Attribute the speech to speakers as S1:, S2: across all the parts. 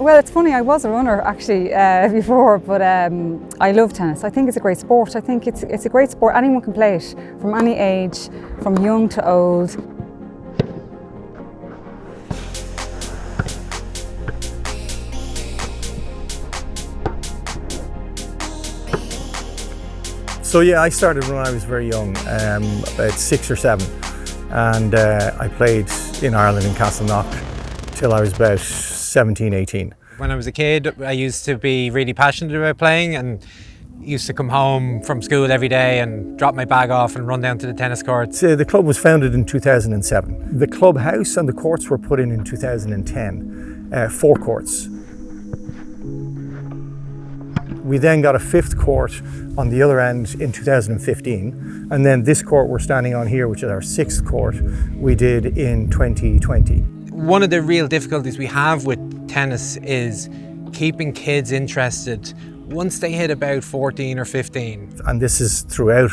S1: Well, it's funny, I was a runner actually before, but I love tennis. I think it's a great sport. I think it's a great sport. Anyone can play it, from any age, from young to old.
S2: So yeah, I started when I was very young, about 6 or 7, and I played in Ireland in Castleknock till I was about 17, 18.
S3: When I was a kid, I used to be really passionate about playing and used to come home from school every day and drop my bag off and run down to the tennis courts.
S2: The club was founded in 2007. The clubhouse and the courts were put in 2010, 4 courts. We then got a 5th court on the other end in 2015, and then this court we're standing on here, which is our 6th court, we did in 2020.
S3: One of the real difficulties we have with tennis is keeping kids interested once they hit about 14 or 15.
S2: And this is throughout,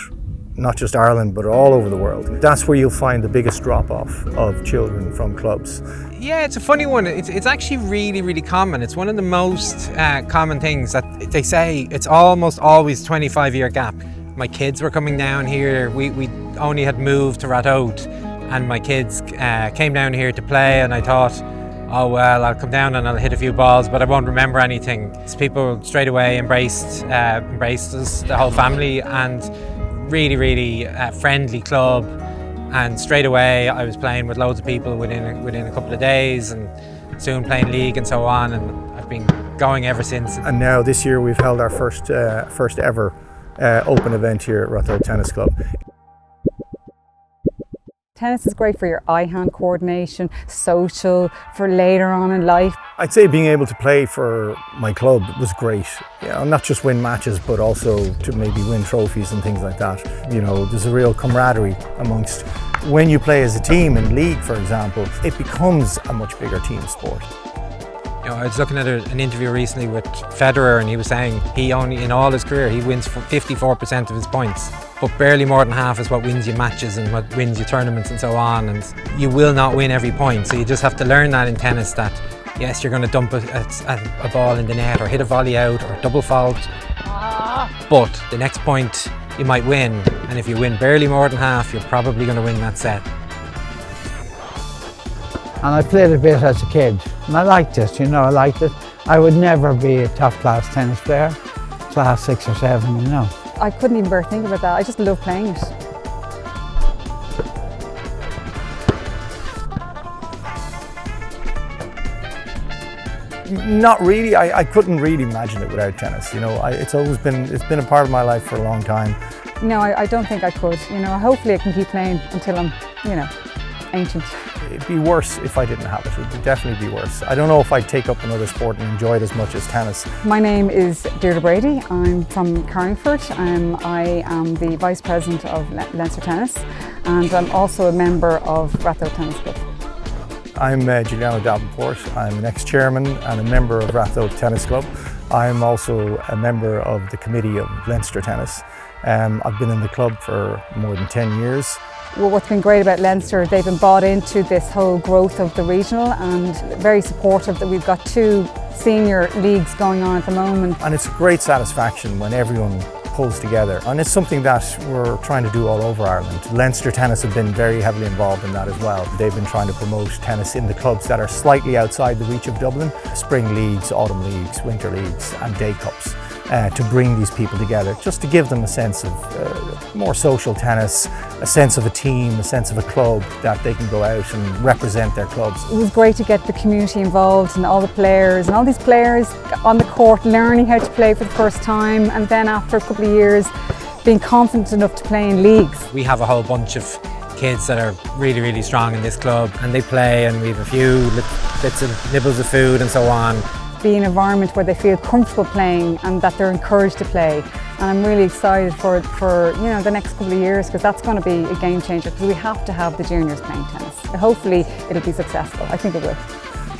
S2: not just Ireland, but all over the world. That's where you'll find the biggest drop-off of children from clubs.
S3: Yeah, it's a funny one. It's actually really, really common. It's one of the most common things that they say it's almost always 25-year gap. My kids were coming down here. We only had moved to Ratoath, and my kids came down here to play, and I thought, oh well, I'll come down and I'll hit a few balls, but I won't remember anything. So people straight away embraced us, the whole family, and really, really friendly club. And straight away I was playing with loads of people within a couple of days, and soon playing league and so on, and I've been going ever since.
S2: And now this year we've held our first ever open event here at Ratoath Tennis Club.
S1: Tennis is great for your eye-hand coordination, social, for later on in life.
S2: I'd say being able to play for my club was great. You know, not just win matches, but also to maybe win trophies and things like that. You know, there's a real camaraderie amongst, when you play as a team in league, for example, it becomes a much bigger team sport.
S3: You know, I was looking at an interview recently with Federer, and he was saying he only, in all his career, he wins 54% of his points, but barely more than half is what wins you matches and what wins you tournaments and so on. And you will not win every point, so you just have to learn that in tennis, that yes, you're going to dump a ball in the net or hit a volley out or double fault, but the next point you might win, and if you win barely more than half, you're probably going to win that set.
S4: And I played a bit as a kid, and I liked it, you know, I liked it. I would never be a top-class tennis player, class 6 or 7, you know.
S1: I couldn't even bear to think about that. I just love playing it.
S2: Not really. I couldn't really imagine it without tennis. You know, it's been a part of my life for a long time.
S1: No, I don't think I could. You know, hopefully I can keep playing until I'm, you know, ancient.
S2: It'd be worse if I didn't have it. It would definitely be worse. I don't know if I'd take up another sport and enjoy it as much as tennis.
S1: My name is Deirdre Brady. I'm from Carlingford. I am the Vice President of Leinster Tennis, and I'm also a member of Ratoath Tennis Club.
S2: I'm Giuliano Davenport. I'm an ex-chairman and a member of Ratoath Tennis Club. I'm also a member of the committee of Leinster Tennis. I've been in the club for more than 10 years.
S1: Well, what's been great about Leinster, they've been bought into this whole growth of the regional, and very supportive that we've got 2 senior leagues going on at the moment.
S2: And it's a great satisfaction when everyone pulls together, and it's something that we're trying to do all over Ireland. Leinster Tennis have been very heavily involved in that as well. They've been trying to promote tennis in the clubs that are slightly outside the reach of Dublin. Spring leagues, autumn leagues, winter leagues and day cups. To bring these people together, just to give them a sense of more social tennis, a sense of a team, a sense of a club that they can go out and represent their clubs.
S1: It was great to get the community involved and all the players, and all these players on the court learning how to play for the first time, and then after a couple of years being confident enough to play in leagues.
S3: We have a whole bunch of kids that are really, really strong in this club, and they play, and we have a few bits of nibbles of food and so on.
S1: Be an environment where they feel comfortable playing and that they're encouraged to play. And I'm really excited for you know, the next couple of years, because that's going to be a game changer, because we have to have the juniors playing tennis. Hopefully it'll be successful. I think it will.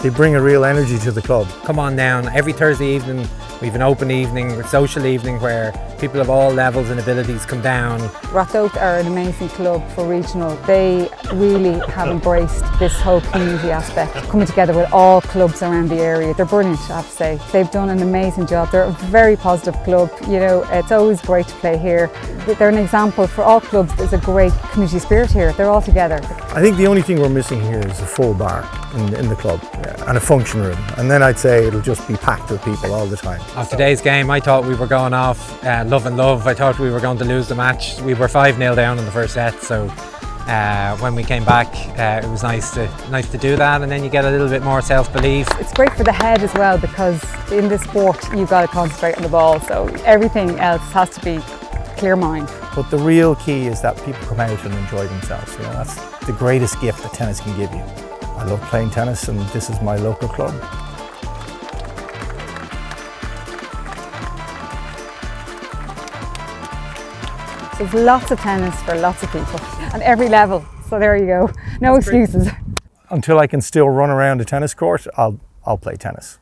S2: They bring a real energy to the club.
S3: Come on down every Thursday evening We have an open evening, a social evening where people of all levels and abilities come down.
S1: Ratoath are an amazing club for regional. They really have embraced this whole community aspect, coming together with all clubs around the area. They're brilliant, I have to say. They've done an amazing job. They're a very positive club. You know, it's always great to play here. They're an example for all clubs. There's a great community spirit here. They're all together.
S2: I think the only thing we're missing here is a full bar in the club and a function room. And then I'd say it'll just be packed with people all the time.
S3: Of today's game, I thought we were going off love and love. I thought we were going to lose the match. We were 5-0 down in the first set, so when we came back, it was nice to do that, and then you get a little bit more self-belief.
S1: It's great for the head as well, because in this sport you've got to concentrate on the ball, so everything else has to be clear mind.
S2: But the real key is that people come out and enjoy themselves. You know, that's the greatest gift that tennis can give you. I love playing tennis, and this is my local club.
S1: There's lots of tennis for lots of people at every level, so there you go, no excuses.
S2: Until I can still run around a tennis court, I'll play tennis.